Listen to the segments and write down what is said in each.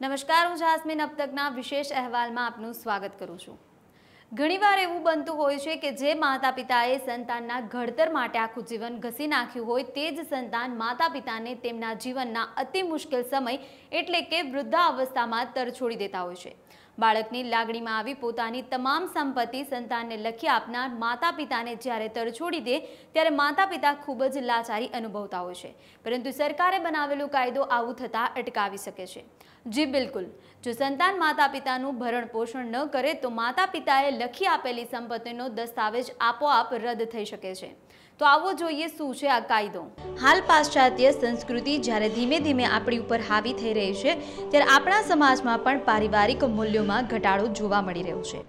નમસ્કાર, હું જાસ્મીન अब तकના વિશેષ અહેવાલમાં આપનું સ્વાગત કરું છું। ઘણીવાર એવું બનતું હોય છે કે જે માતા પિતાએ સંતાનના ઘડતર માટે આખું જીવન ઘસી નાખ્યું હોય તે જ સંતાન માતા પિતાને તેમના જીવનના અતિ મુશ્કેલ સમય એટલે કે વૃદ્ધાવસ્થામાં તરછોડી દેતા હોય છે। બાળકની લાગણીમાં આવી પોતાની તમામ સંપત્તિ સંતાનને લખી આપનાર માતા પિતાને જ્યારે તરછોડી દે ત્યારે માતા પિતા ખૂબ જ લાચારી અનુભવતા હોય છે, પરંતુ સરકારે બનાવેલો કાયદો આવું થતાં અટકાવી શકે છે। जी बिल्कुल, जो संतान माता पिताનું ભરણ પોષણ ન કરે તો માતા પિતાએ લખી આપેલી સંપત્તિનો દસ્તાવેજ આપોઆપ રદ થઈ શકે છે। તો આવો જોઈએ શું છે આ કાયદો। હાલ પાશ્ચાત્ય સંસ્કૃતિ જ્યારે ધીમે ધીમે આપણી ઉપર હાવી થઈ રહી છે ત્યારે આપણા સમાજમાં પણ પારિવારિક મૂલ્યોમાં ઘટાડો જોવા મળી રહ્યો છે।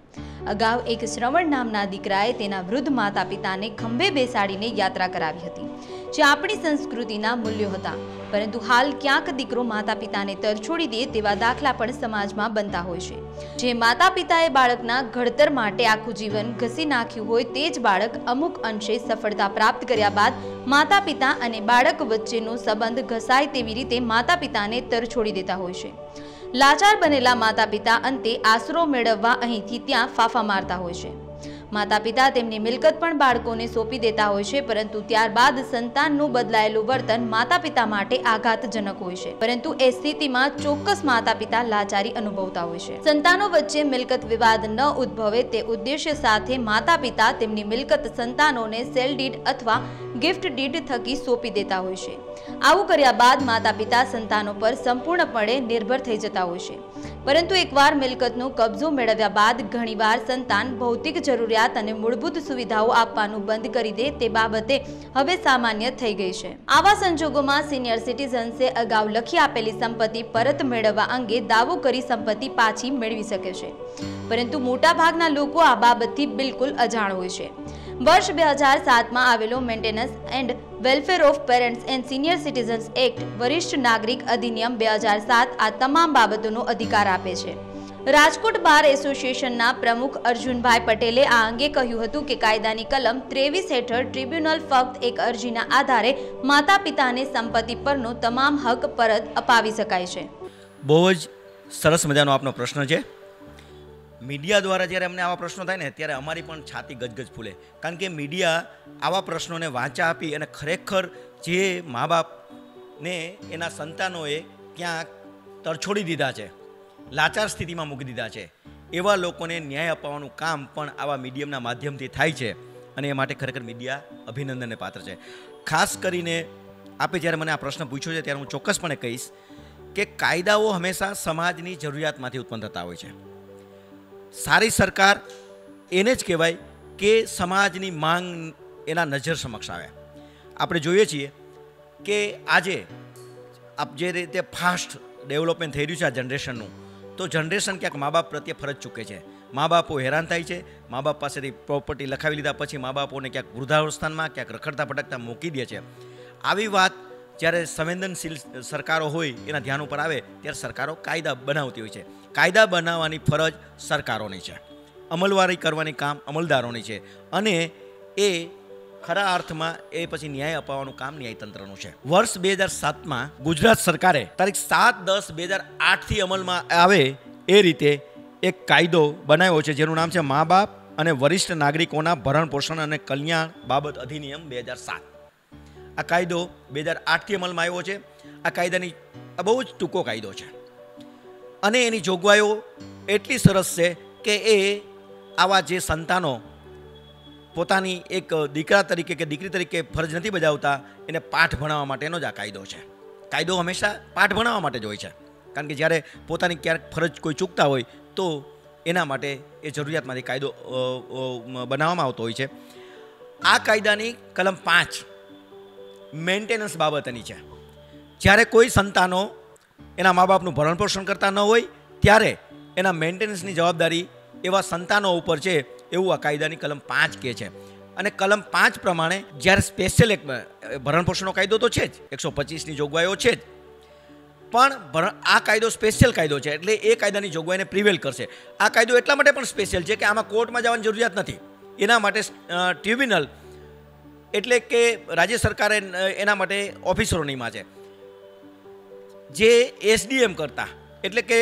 અગાઉ એક શ્રવણ નામના દીકરાએ તેના વૃદ્ધ માતા પિતાને ખંભે બેસાડીને યાત્રા કરાવી હતી, જે આપણી સંસ્કૃતિના મૂલ્યો હતા, પરંતુ હાલ ક્યાંક દીકરો માતા પિતાને તરછોડી દે તેવા દાખલા પણ સમાજમાં બનતા હોય છે। જે માતા પિતાએ બાળકના ઘડતર માટે આખું જીવન ઘસી નાખ્યું હોય તે જ બાળક અમુક અંશે સફળતા પ્રાપ્ત કર્યા બાદ માતા પિતા અને બાળક વચ્ચેનો સંબંધ ઘસાય તેવી રીતે માતા પિતાને તરછોડી દેતા હોય છે। લાચાર બનેલા માતા પિતા અંતે આશરો મેળવવા અહીંથી ત્યાં ફાફા મારતા હોય છે। માતા પિતા તેમની મિલકત પણ બાળકોને સોંપી દેતા હોય છે, પરંતુ ત્યારબાદ સંતાનનું બદલાયેલું વર્તન માતા પિતા માટે આઘાતજનક હોય છે। પરંતુ એ સ્થિતિમાં ચોક્કસ માતા પિતા લાચારી અનુભવતા હોય છે। સંતાનો વચ્ચે મિલકત વિવાદ ન ઉદ્ભવે તે ઉદ્દેશ્ય સાથે માતા પિતા તેમની મિલકત સંતાનોને સેલ ડીડ અથવા ગિફ્ટ ડીડ થકી સોંપી દેતા હોય છે। આવું કર્યા બાદ માતા પિતા સંતાનો પર સંપૂર્ણપણે નિર્ભર થઈ જતા હોય છે, પરંતુ એકવાર મિલકતનો કબજો મેળવ્યા બાદ ઘણીવાર સંતાન ભૌતિક જરૂરિયાત અને મૂળભૂત સુવિધાઓ આપવાનું બંધ કરી દે તે બાબતે હવે સામાન્ય થઈ ગઈ છે। આવા સંજોગોમાં સિનિયર સિટીઝન્સે અગાઉ લખી આપેલી સંપત્તિ પરત મેળવવા અંગે દાવો કરી સંપત્તિ પાછી મેળવી શકે છે, પરંતુ મોટાભાગના લોકો આ બાબતથી બિલકુલ અજાણ હોય છે। વર્ષ 2007માં આવેલો maintenance and welfare of parents and senior citizens act વરિષ્ઠ નાગરિક અધિનિયમ 2007 આ તમામ બાબતોનો અધિકાર આપે છે। રાજકોટ બાર એસોસિએશનના પ્રમુખ અર્જુનભાઈ પટેલે આ અંગે કહ્યું હતું કે કાયદાની કલમ 23 હેઠળ ટ્રિબ્યુનલ ફક્ત એક અરજીના આધારે માતા પિતાને સંપત્તિ પરનો તમામ હક પરત અપાવી શકાય છે। બહુ જ સરસ મજાનો આપનો પ્રશ્ન છે। મીડિયા દ્વારા જ્યારે અમને આવા પ્રશ્નો થાય ને ત્યારે અમારી પણ છાતી ગજગજ ફૂલે, કારણ કે મીડિયા આવા પ્રશ્નોને વાંચા આપી અને ખરેખર જે મા બાપને એના સંતાનોએ ક્યાંક તરછોડી દીધા છે, લાચાર સ્થિતિમાં મૂકી દીધા છે, એવા લોકોને ન્યાય અપાવવાનું કામ પણ આવા મીડિયમના માધ્યમથી થાય છે, અને એ માટે ખરેખર મીડિયા અભિનંદનને પાત્ર છે। ખાસ કરીને આપે જ્યારે મને આ પ્રશ્ન પૂછ્યો છે ત્યારે હું ચોક્કસપણે કહીશ કે કાયદાઓ હંમેશા સમાજની જરૂરિયાતમાંથી ઉત્પન્ન થતા હોય છે। સારી સરકાર એને જ કહેવાય કે સમાજની માંગ એના નજર સમક્ષ આવે। આપણે જોઈએ છીએ કે આજે આપ જે રીતે ફાસ્ટ ડેવલપમેન્ટ થઈ રહ્યું છે આ જનરેશનનું, તો જનરેશન ક્યાંક મા બાપ પ્રત્યે ફરજ ચૂકે છે। મા બાપો હેરાન થાય છે, મા બાપ પાસેથી પ્રોપર્ટી લખાવી લીધા પછી મા બાપોને ક્યાંક વૃદ્ધાવસ્થાનમાં ક્યાંક રખડતા ભટકતા મૂકી દે છે। આવી વાત જ્યારે સંવેદનશીલ સરકારો હોય એના ધ્યાન ઉપર આવે ત્યારે સરકારો કાયદા બનાવતી હોય છે। કાયદા બનાવવાની ફરજ સરકારોની છે, અમલવારી કરવાની કામ અમલદારોની છે, અને એ ખરા અર્થમાં એ પછી ન્યાય અપાવવાનું કામ ન્યાયતંત્રનું છે। વર્ષ 2007માં ગુજરાત સરકારે તારીખ 7/10/2008થી અમલમાં આવે એ રીતે એક કાયદો બનાવ્યો છે, જેનું નામ છે મા બાપ અને વરિષ્ઠ નાગરિકોના ભરણ પોષણ અને કલ્યાણ બાબત અધિનિયમ 2007। આ કાયદો 2008થી અમલમાં આવ્યો છે। આ કાયદાની બહુ જ ટૂંકો કાયદો છે, અને એની જોગવાઈઓ એટલી સરસ છે કે એ આવા જે સંતાનો પોતાની એક દીકરા તરીકે કે દીકરી તરીકે ફરજ નથી બજાવતા એને પાઠ ભણાવવા માટેનો જ આ કાયદો છે। કાયદો હંમેશા પાઠ ભણાવવા માટે જ હોય છે, કારણ કે જ્યારે પોતાની ક્યારેક ફરજ કોઈ ચૂકતા હોય તો એના માટે એ જરૂરિયાતમાંથી કાયદો બનાવવામાં આવતો હોય છે। આ કાયદાની કલમ 5 મેન્ટેનન્સ બાબતની છે। જ્યારે કોઈ સંતાનો એના મા બાપનું ભરણ પોષણ કરતા ન હોય ત્યારે એના મેન્ટેનન્સની જવાબદારી એવા સંતાનો ઉપર છે, એવું આ કાયદાની કલમ 5 કહે છે। અને કલમ 5 પ્રમાણે જ્યારે સ્પેશિયલ એક ભરણ પોષણનો કાયદો તો છે જ, 125ની જોગવાઈઓ છે જ, પણ આ કાયદો સ્પેશિયલ કાયદો છે, એટલે એ કાયદાની જોગવાઈને પ્રિવેલ કરશે। આ કાયદો એટલા માટે પણ સ્પેશિયલ છે કે આમાં કોર્ટમાં જવાની જરૂરિયાત નથી, એના માટે ટ્રિબ્યુનલ એટલે કે રાજ્ય સરકારે એના માટે ઓફિસરો નિમ્યા છે। જે એસડીએમ કરતાં એટલે કે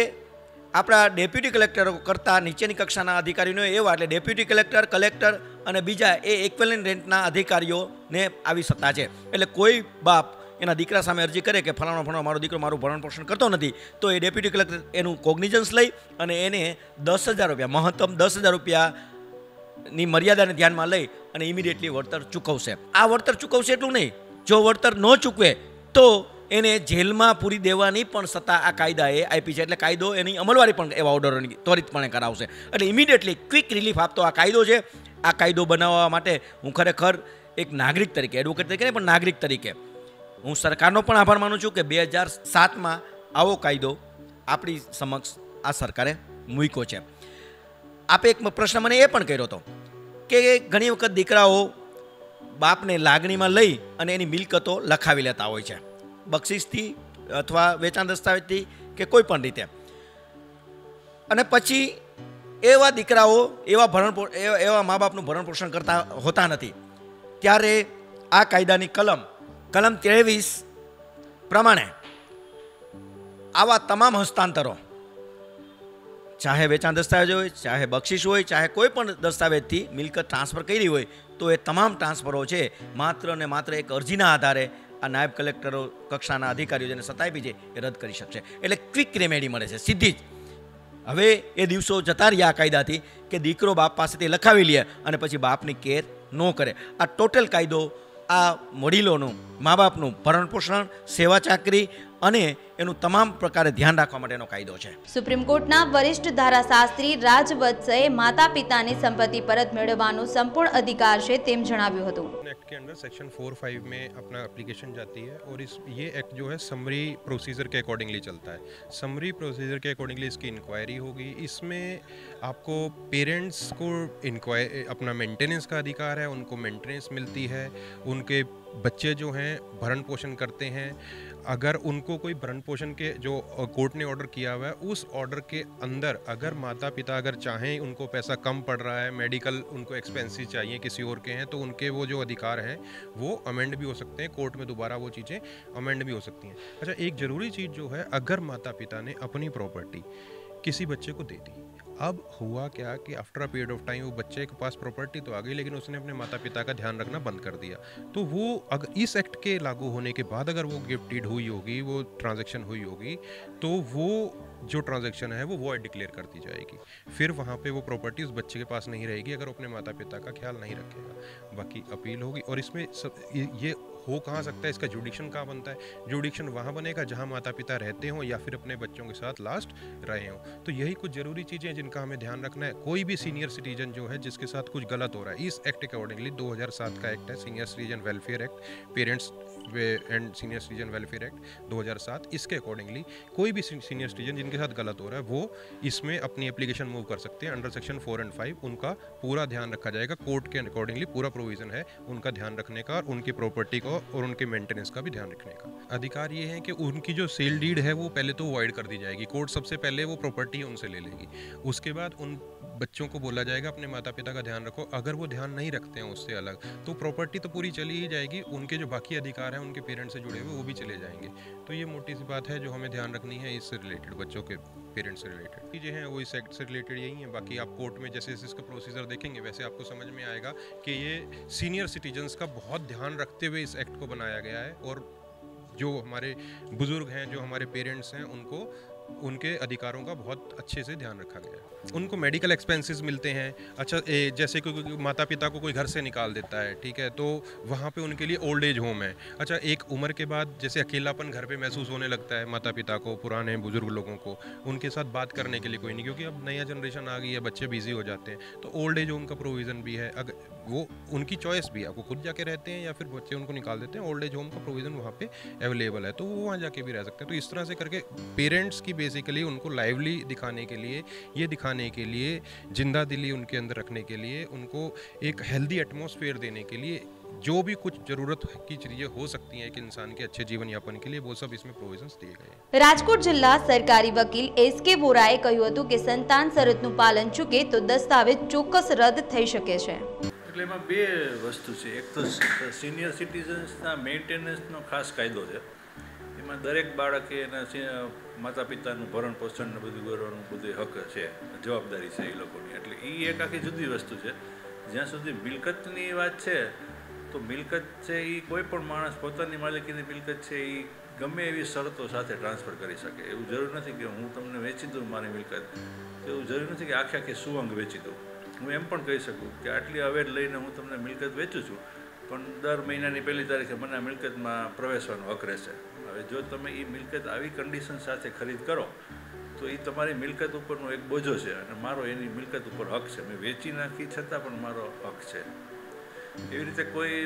આપણા ડેપ્યુટી કલેક્ટરો કરતાં નીચેની કક્ષાના અધિકારીઓ એવા, એટલે ડેપ્યુટી કલેક્ટર, કલેક્ટર અને બીજા એ ઇક્વેલન્ટ રેન્કના અધિકારીઓને આવી સત્તા છે. એટલે કોઈ બાપ એના દીકરા સામે અરજી કરે કે ફલાણો મારો દીકરો મારું ભરણ પોષણ કરતો નથી, તો એ ડેપ્યુટી કલેક્ટર એનું કોગ્નિઝન્સ લઈ અને એને 10,000 રૂપિયા, મહત્તમ 10,000 રૂપિયાની મર્યાદાને ધ્યાનમાં લઈ અને ઇમિડિયેટલી વળતર ચૂકવશે. આ વળતર ચૂકવશે એટલું નહીં, જો વળતર ન ચૂકવે તો એને જેલમાં પૂરી દેવાની પણ સત્તા આ કાયદાએ આપી છે. એટલે કાયદો એની અમલવારી પણ એવા ઓર્ડરોની ત્વરિતપણે કરાવશે. એટલે ઇમિડિયેટલી ક્વિક રિલીફ આપતો આ કાયદો છે. આ કાયદો બનાવવા માટે હું ખરેખર એક નાગરિક તરીકે, એડવોકેટ તરીકે નહીં પણ નાગરિક તરીકે હું સરકારનો પણ આભાર માનું છું કે 2007માં આવો કાયદો આપણી સમક્ષ આ સરકારે મૂક્યો છે. આપે એક પ્રશ્ન મને એ પણ કર્યો હતો કે ઘણી વખત દીકરાઓ બાપને લાગણીમાં લઈ અને એની મિલકતો લખાવી લેતા હોય છે, બક્ષિસથી અથવા વેચાણ દસ્તાવેજથી કે કોઈ પણ રીતે, અને પછી એવા દીકરાઓ એવા મા બાપનું ભરણ પોષણ કરતા હોતા નથી. ત્યારે આ કાયદાની કલમ 23 પ્રમાણે આવા તમામ હસ્તાંતરો, ચાહે વેચાણ દસ્તાવેજ હોય, ચાહે બક્ષિસ હોય, ચાહે કોઈ પણ દસ્તાવેજથી મિલકત ટ્રાન્સફર કરી હોય, તો એ તમામ ટ્રાન્સફરો છે માત્ર ને માત્ર એક અરજીના આધારે આ નાયબ કલેક્ટરો કક્ષાના અધિકારીઓ જેને સત્તા આપી છે એ રદ કરી શકશે. એટલે ક્વિક રેમેડી મળે છે સીધી જ. હવે એ દિવસો જતા રહ્યા આ કાયદાથી કે દીકરો બાપ પાસેથી લખાવી લે અને પછી બાપની કેર ન કરે. આ ટોટલ કાયદો આ વડીલોનું, મા બાપનું ભરણ પોષણ, સેવા ચાકરી અને એનું તમામ પ્રકારે ધ્યાન રાખવા માટેનો કાયદો છે. સુપ્રીમ કોર્ટના વરિષ્ઠ ધારાશાસ્ત્રી રાજવત્સએ માતા પિતાની સંપત્તિ પરત મેળવવાનો સંપૂर्ण अधिकार છે તેમ જણાવ્યું હતું. एक्ट के अंडर सेक्शन 4(5) में अपना एप्लीकेशन जाती है और ये एक्ट जो है समरी प्रोसीजर के अकॉर्डिंगली चलता है. समरी प्रोसीजर के अकॉर्डिंगली इसकी इंक्वायरी होगी. इसमें आपको पेरेंट्स को अपना मेंटेनेंस का अधिकार है, उनको मेंटेनेंस मिलती है. उनके बच्चे जो हैं भरण पोषण करते हैं, अगर उनको कोई भरण पोषण के जो कोर्ट ने ऑर्डर किया हुआ है उस ऑर्डर के अंदर अगर माता पिता अगर चाहें, उनको पैसा कम पड़ रहा है, मेडिकल उनको एक्सपेंसेस चाहिए किसी और के हैं, तो उनके वो जो अधिकार हैं वो अमेंड भी हो सकते हैं. कोर्ट में दोबारा वो चीज़ें अमेंड भी हो सकती हैं. अच्छा, एक ज़रूरी चीज़ जो है, अगर माता पिता ने अपनी प्रॉपर्टी किसी बच्चे को दे दी, अब हुआ क्या कि after a period of time वो बच्चे के पास प्रॉपर्टी तो आ गई लेकिन उसने अपने माता पिता का ध्यान रखना बंद कर दिया, तो वो अगर इस एक्ट के लागू होने के बाद अगर वो गिफ्ट डीड हुई होगी, वो ट्रांजैक्शन हुई होगी, तो वो जो ट्रांजैक्शन है वो वॉइड डिक्लेयर कर दी जाएगी. फिर वहाँ पे वो प्रॉपर्टी उस बच्चे के पास नहीं रहेगी अगर अपने माता पिता का ख्याल नहीं रखेगा. बाकी अपील होगी. और इसमें सब ये हो कहाँ सकता है, इसका जुडिक्शन कहाँ बनता है? जुडिक्शन वहाँ बनेगा जहाँ माता पिता रहते हों या फिर अपने बच्चों के साथ लास्ट रहे हों. तो यही कुछ ज़रूरी चीज़ें हैं जिनका हमें ध्यान रखना है. कोई भी सीनियर सिटीजन जो है जिसके साथ कुछ गलत हो रहा है, इस एक्ट के अकॉर्डिंगली 2007 का एक्ट है, senior citizen welfare act, parents and senior citizen welfare act 2007, इसके अकॉर्डिंगली कोई भी सीनियर सिटीजन जिनके साथ गलत हो रहा है वो इसमें अपनी एप्लीकेशन मूव कर सकते हैं. अंडर सेक्शन 4 और 5 उनका पूरा ध्यान रखा जाएगा. कोर्ट के अकॉर्डिंगली पूरा प्रोविजन है उनका ध्यान रखने का और उनकी प्रॉपर्टी को और उनके मेंटेनेंस का भी ध्यान रखने का. अधिकार ये है कि उनकी जो सेल डीड है वो पहले तो वॉइड कर दी जाएगी. कोर्ट सबसे पहले वो प्रॉपर्टी उनसे ले लेगी. उसके बाद उन बच्चों को बोला जाएगा अपने माता पिता का ध्यान रखो. अगर वो ध्यान नहीं रखते हैं उससे अलग, तो प्रॉपर्टी तो पूरी चली ही जाएगी. उनके जो बाकी अधिकार हैं उनके पेरेंट्स से जुड़े हुए वो भी चले जाएंगे. तो ये मोटी सी बात है जो हमें ध्यान रखनी है इससे रिलेटेड, बच्चों के पेरेंट्स से रिलेटेड चीज़ें हैं वो इस एक्ट से रिलेटेड यही हैं. बाकी आप कोर्ट में जैसे इसका प्रोसीजर देखेंगे वैसे आपको समझ में आएगा कि ये सीनियर सिटीजन्स का बहुत ध्यान रखते हुए इस एक्ट को बनाया गया है. और जो हमारे बुजुर्ग हैं, जो हमारे पेरेंट्स हैं, उनको उनके अधिकारों का बहुत अच्छे से ध्यान रखा गया है. उनको मेडिकल एक्सपेंसेस मिलते हैं. अच्छा, जैसे कोई माता पिता को कोई घर से निकाल देता है, ठीक है, तो वहाँ पे उनके लिए ओल्ड एज होम है. अच्छा, एक उम्र के बाद जैसे अकेलापन घर पे महसूस होने लगता है माता पिता को, पुराने बुजुर्ग लोगों को, उनके साथ बात करने के लिए कोई नहीं, क्योंकि अब नया जनरेशन आ गई है, बच्चे बिजी हो जाते हैं. तो ओल्ड एज होम का प्रोविज़न भी है. अगर वो उनकी चॉइस भी है, वो खुद जाके रहते हैं या फिर बच्चे उनको निकाल देते हैं, ओल्ड एज होम का प्रोविज़न वहाँ पे अवेलेबल है, तो वो वहाँ जाके भी रह सकते हैं. तो इस तरह से करके पेरेंट्स की बेसिकली उनको लाइवली दिखाने के लिए, ये दिखाने के लिए, जिंदा दिली उनके अंदर रखने के लिए, उनको एक हेल्दी एटमॉस्फेयर देने के लिए, जो भी कुछ जरूरत की चीजें हो सकती हैं एक इंसान के अच्छे जीवन यापन के लिए, वो सब इसमें प्रोविजन्स दिए गए हैं. રાજકોટ જિલ્લા સરકારી વકીલ એસ.કે. બોરાએ કહ્યું હતું કે સંતાન શરતનું પાલન ચૂકે તો દસ્તાવેજ ચોક્કસ રદ થઈ શકે છે. એટલે એમાં બે વસ્તુ છે. એક તો સિનિયર સિટીઝન્સના મેન્ટેનન્સનો ખાસ કાયદો છે. એમાં દરેક બાળકે એના માતા પિતાનું ભરણ પોષણ ને બધું કરવાનું બધું હક છે, જવાબદારી છે એ લોકોની. એટલે એ એક આખી જુદી વસ્તુ છે. જ્યાં સુધી મિલકતની વાત છે તો મિલકત છે એ કોઈ પણ માણસ પોતાની માલિકીની મિલકત છે એ ગમે એવી શરતો સાથે ટ્રાન્સફર કરી શકે. એવું જરૂર નથી કે હું તમને વેચી દઉં મારી મિલકત, તો એવું જરૂર નથી કે આખી સુવંગ વેચી દઉં. હું એમ પણ કહી શકું કે આટલી અવેર લઈને હું તમને મિલકત વેચું છું, પણ દર મહિનાની 1લી તારીખે મને આ મિલકતમાં પ્રવેશવાનો હક રહેશે. હવે જો તમે એ મિલકત આવી કન્ડિશન સાથે ખરીદ કરો તો એ તમારી મિલકત ઉપરનો એક બોજો છે અને મારો એની મિલકત ઉપર હક છે. મેં વેચી નાખી છતાં પણ મારો હક છે. એવી રીતે કોઈ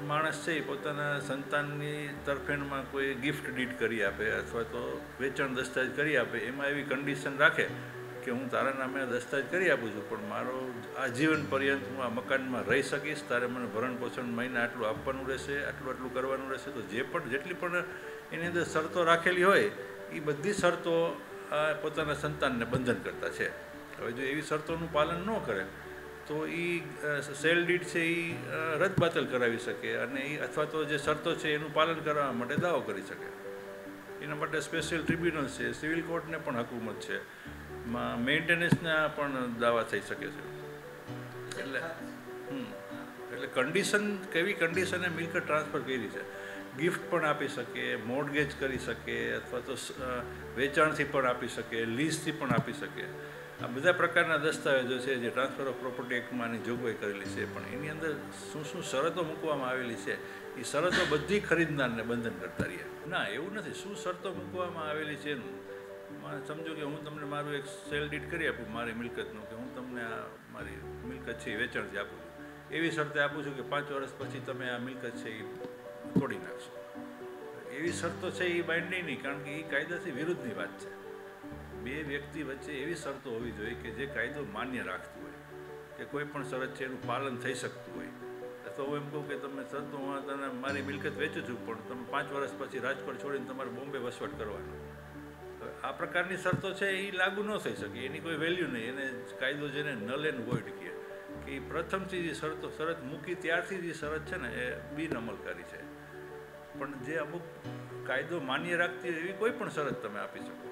માણસ છે એ પોતાના સંતાનની તરફેણમાં કોઈ ગિફ્ટ ડીડ કરી આપે અથવા તો વેચાણ દસ્તાવેજ કરી આપે, એમાં એવી કન્ડિશન રાખે કે હું તારા નામે આ દસ્તાવેજ કરી આપું છું, પણ મારો આજીવન પર્યંત હું આ મકાનમાં રહી શકીશ, તારે મને ભરણ પોષણ મહિને આટલું આપવાનું રહેશે, આટલું કરવાનું રહેશે. તો જેટલી પણ એની અંદર શરતો રાખેલી હોય એ બધી શરતો પોતાના સંતાનને બંધન કરતા છે. હવે જો એવી શરતોનું પાલન ન કરે તો એ સેલ ડીડ છે એ રદબાતલ કરાવી શકે અને એ અથવા તો જે શરતો છે એનું પાલન કરવા માટે દાવો કરી શકે. એના માટે સ્પેશિયલ ટ્રિબ્યુનલ છે, સિવિલ કોર્ટને પણ હકુમત છે, મેન્ટેનન્સના પણ દાવા થઈ શકે છે. એટલે કન્ડિશન કેવી કન્ડિશને મિલકત ટ્રાન્સફર કરી છે, ગિફ્ટ પણ આપી શકે, મોર્ટગેજ કરી શકે અથવા તો વેચાણથી પણ આપી શકે, લીઝથી પણ આપી શકે. આ બધા પ્રકારના દસ્તાવેજો છે જે ટ્રાન્સફર ઓફ પ્રોપર્ટી એક્ટમાંની જોગવાઈ કરેલી છે. પણ એની અંદર શું શું શરતો મૂકવામાં આવેલી છે એ શરતો બધી ખરીદનારને બંધન કરતા રહીએ. ના, એવું નથી. શું શરતો મૂકવામાં આવેલી છે એનું સમજો કે હું તમને મારું એક સેલ ડીડ કરી આપું મારી મિલકતનું, કે હું તમને આ મારી મિલકત છે એ વેચાણથી આપું છું. એવી શરતે આપું છું કે 5 વર્ષ પછી તમે આ મિલકત છે એ તોડી નાખશો. એવી શરતો છે એ બાઇન્ડિંગ નહીં, કારણ કે એ કાયદાથી વિરુદ્ધની વાત છે. બે વ્યક્તિ વચ્ચે એવી શરતો હોવી જોઈએ કે જે કાયદો માન્ય રાખતું હોય, કે કોઈ પણ શરત છે એનું પાલન થઈ શકતું હોય. અથવા હું એમ કહું કે તમે શરતો હું તને મારી મિલકત વેચું છું, પણ તમે 5 વર્ષ પછી રાજકોટ છોડીને તમારે બોમ્બે વસવાટ કરવાનો. આ પ્રકારની શરતો છે એ લાગુ ન થઈ શકે, એની કોઈ વેલ્યુ નહીં. એને કાયદો જેને નલ એન્ડ વોઇડ કહે કે એ પ્રથમથી જે શરત મૂકી ત્યારથી જે શરત છે ને એ બિનઅમલકારી છે. પણ જે અમુક કાયદો માન્ય રાખતી હોય એવી કોઈ પણ શરત તમે આપી શકો.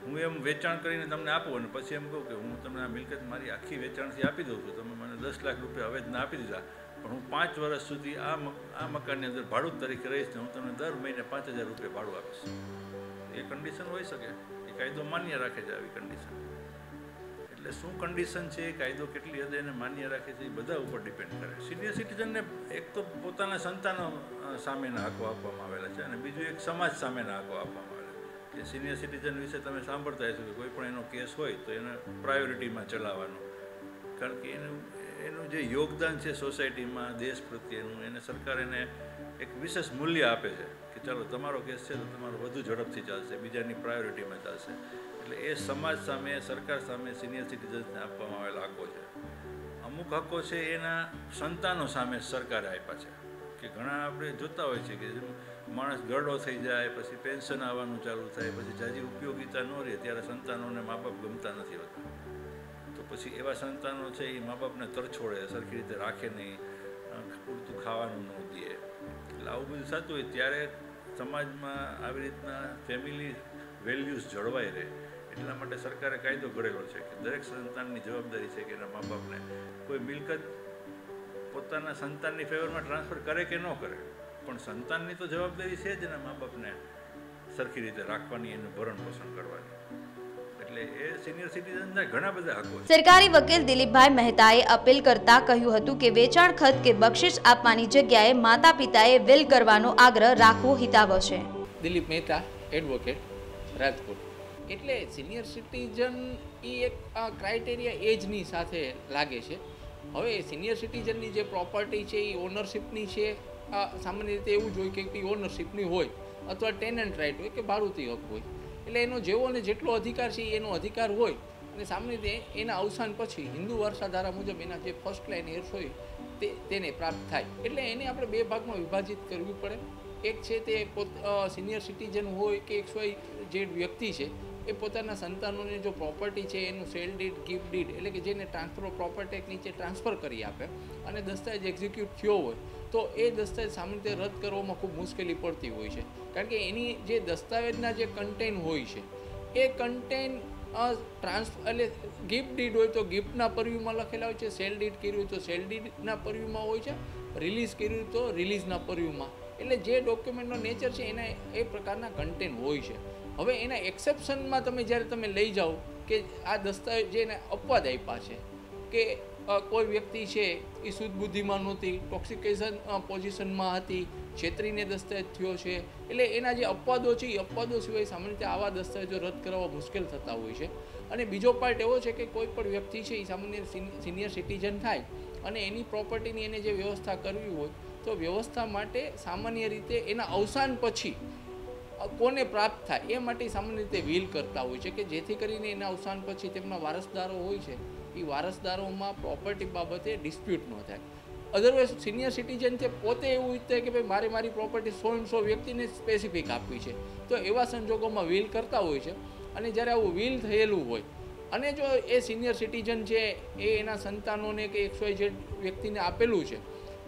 હું એમ વેચાણ કરીને તમને આપું અને પછી એમ કહું કે હું તમને આ મિલકત મારી આખી વેચાણથી આપી દઉં છું, તમે મને 10 લાખ રૂપિયા અવેજના આપી દીધા, પણ હું 5 વર્ષ સુધી આ મકાનની અંદર ભાડુત તરીકે રહીશ ને હું તમને દર મહિને 5,000 રૂપિયા ભાડું આપીશ. એ કન્ડિશન હોઈ શકે, એ કાયદો માન્ય રાખે છે આવી કન્ડિશન. એટલે શું કન્ડિશન છે, એ કાયદો કેટલી હદે એને માન્ય રાખે છે એ બધા ઉપર ડિપેન્ડ કરે. સિનિયર સિટીઝનને એક તો પોતાના સંતાનો સામેના હકો આપવામાં આવેલા છે અને બીજું એક સમાજ સામેના હકો આપવામાં આવેલા કે સિનિયર સિટીઝન વિશે તમે સાંભળતા હશો કે કોઈ પણ એનો કેસ હોય તો એને પ્રાયોરિટીમાં ચલાવવાનો, કારણ કે એનું જે યોગદાન છે સોસાયટીમાં દેશ પ્રત્યેનું, એને સરકાર એને એક વિશેષ મૂલ્ય આપે છે કે ચાલો તમારો કેસ છે તો તમારો વધુ ઝડપથી ચાલશે, બીજાની પ્રાયોરિટીમાં ચાલશે. એટલે એ સમાજ સામે, સરકાર સામે સિનિયર સિટીઝન્સને આપવામાં આવેલા હકો છે. અમુક હકો છે એના સંતાનો સામે સરકારે આપ્યા છે કે ઘણા આપણે જોતા હોય છે કે માણસ ગરડો થઈ જાય, પછી પેન્શન આવવાનું ચાલુ થાય, પછી જાજી ઉપયોગિતા ન રહે ત્યારે સંતાનોને મા બાપ ગમતા નથી હોતા. તો પછી એવા સંતાનો છે એ મા બાપને તરછોડે, સરખી રીતે રાખે નહીં, પૂરતું ખાવાનું ન દે. એટલે આવું બધું થતું હોય ત્યારે સમાજમાં આવી રીતના ફેમિલી વેલ્યુઝ જળવાઈ રહે એટલા માટે સરકારે કાયદો ઘડેલો છે કે દરેક સંતાનની જવાબદારી છે કે એના મા બાપને કોઈ મિલકત પોતાના સંતાનની ફેવરમાં ટ્રાન્સફર કરે કે ન કરે, પણ સંતાનની તો જવાબદારી છે જ એના મા બાપને સરખી રીતે રાખવાની, એનું ભરણ પોષણ કરવાની. એટલે એ સિનિયર સિટીઝનના ઘણા બધા હકો છે. સરકારી વકીલ દિલીપભાઈ મહેતાએ અપીલ કરતા કહ્યું હતું કે વેચાણ ખત કે બક્ષિસ આપવાની જગ્યાએ માતા પિતાએ વિલ કરવાનો આગ્રહ રાખવો હિતાવહ છે. દિલીપ મહેતા, એડવોકેટ, રાજકોટ. એટલે સિનિયર સિટીઝન એ એક ક્રાઇટેરિયા એજની સાથે લાગે છે. હવે સિનિયર સિટીઝનની જે પ્રોપર્ટી છે એ ઓનરશિપની છે. સામાન્ય રીતે એવું જ હોય કે ઓનરશિપની હોય અથવા ટેનન્ટ રાઇટ હોય કે ભાડુતી હક હોય. એટલે એનો જેવો ને જેટલો અધિકાર છે એનો અધિકાર હોય અને સામાન્ય રીતે એના અવસાન પછી હિન્દુ વારસા ધારા મુજબ એના જે ફર્સ્ટ લાઇન હેર્સ હોય તેને પ્રાપ્ત થાય. એટલે એને આપણે 2 ભાગમાં વિભાજિત કરવી પડે. એક છે તે સિનિયર સિટીઝન હોય કે જે વ્યક્તિ છે એ પોતાના સંતાનોને જો પ્રોપર્ટી છે એનું સેલ ડીડ ગિફ્ટ ડીડ એટલે કે જેને ટ્રાન્સફર ઓફ પ્રોપર્ટી એક્ટ નીચે ટ્રાન્સફર કરી આપે અને દસ્તાવેજ એક્ઝિક્યુટ થયો હોય તો એ દસ્તાવેજ સામાન્ય રીતે રદ કરવામાં ખૂબ મુશ્કેલી પડતી હોય છે, કારણ કે એની જે દસ્તાવેજના જે કન્ટેન્ટ હોય છે એ કન્ટેન્ટ એટલે ગિફ્ટ ડીડ હોય તો ગિફ્ટના પરવ્યુમાં લખેલા હોય છે, સેલ ડીડ કર્યું હોય તો સેલ ડીડના પરવ્યુમાં હોય છે, રિલીઝ કર્યું તો રિલીઝના પરવ્યુમાં, એટલે જે ડોક્યુમેન્ટનો નેચર છે એના એ પ્રકારના કન્ટેન્ટ હોય છે. હવે એના એક્સેપ્શનમાં તમે જ્યારે તમે લઈ જાઓ કે આ દસ્તાવેજ જેને અપવાદ આપ્યા છે કે કોઈ વ્યક્તિ છે એ શુદ્ધ બુદ્ધિમાં નહોતી, ટોક્સિકેશન પોઝિશનમાં હતી, છેતરીને દસ્તાવેજ થયો છે, એટલે એના જે અપવાદો છે એ અપવાદો સિવાય સામાન્ય રીતે આવા દસ્તાવેજો રદ કરવા મુશ્કેલ થતા હોય છે. અને બીજો પાર્ટ એવો છે કે કોઈ પણ વ્યક્તિ છે એ સામાન્ય સિનિયર સિટીઝન થાય અને એની પ્રોપર્ટીની એને જે વ્યવસ્થા કરવી હોય તો વ્યવસ્થા માટે સામાન્ય રીતે એના અવસાન પછી કોને પ્રાપ્ત થાય એ માટે સામાન્ય રીતે વિલ કરતા હોય છે કે જેથી કરીને એના અવસાન પછી તેમના વારસદારો હોય છે એ વારસદારોમાં પ્રોપર્ટી બાબતે ડિસ્પ્યુટ ન થાય. અધરવાઇઝ સિનિયર સિટીઝન છે પોતે એવું ઈચ્છે કે ભાઈ મારી પ્રોપર્ટી 100 વ્યક્તિને સ્પેસિફિક આપવી છે, તો એવા સંજોગોમાં વિલ કરતા હોય છે. અને જ્યારે આવું વિલ થયેલું હોય અને જો એ સિનિયર સિટીઝન છે એ એના સંતાનોને કે XYZ વ્યક્તિને આપેલું છે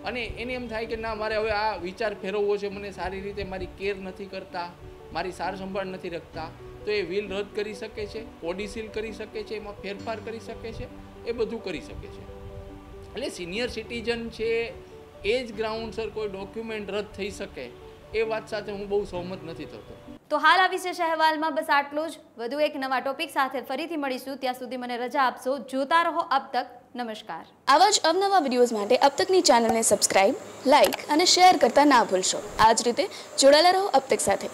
અને એને એમ થાય કે ના મારે હવે આ વિચાર ફેરવવો છે, મને સારી રીતે મારી કેર નથી કરતા, મારી સાર સંભાળ નથી રાખતા, તો એ વિલ રદ કરી શકે છે, કોડિસીલ કરી શકે છે, એમાં ફેરફાર કરી શકે છે, એ બધું કરી શકે છે. એટલે સિનિયર સિટીઝન છે એ જ ગ્રાઉન્ડસર કોઈ ડોક્યુમેન્ટ રદ થઈ શકે એ વાત સાથે હું બહુ સહમત નથી થતો. તો હાલ આ વિશેષ અહેવાલમાં બસ આટલું જ. વધુ એક નવા ટોપિક સાથે ફરીથી મળીશું, ત્યાં સુધી મને રજા આપશો. જોતા રહો અબ તક. નમસ્કાર. આવા જ અવનવા વિડીયોઝ માટે અબ તકની ચેનલને સબસ્ક્રાઇબ, લાઇક અને શેર કરતા ના ભૂલશો. આ જ રીતે જોડાયેલા રહો અબ તક સાથે.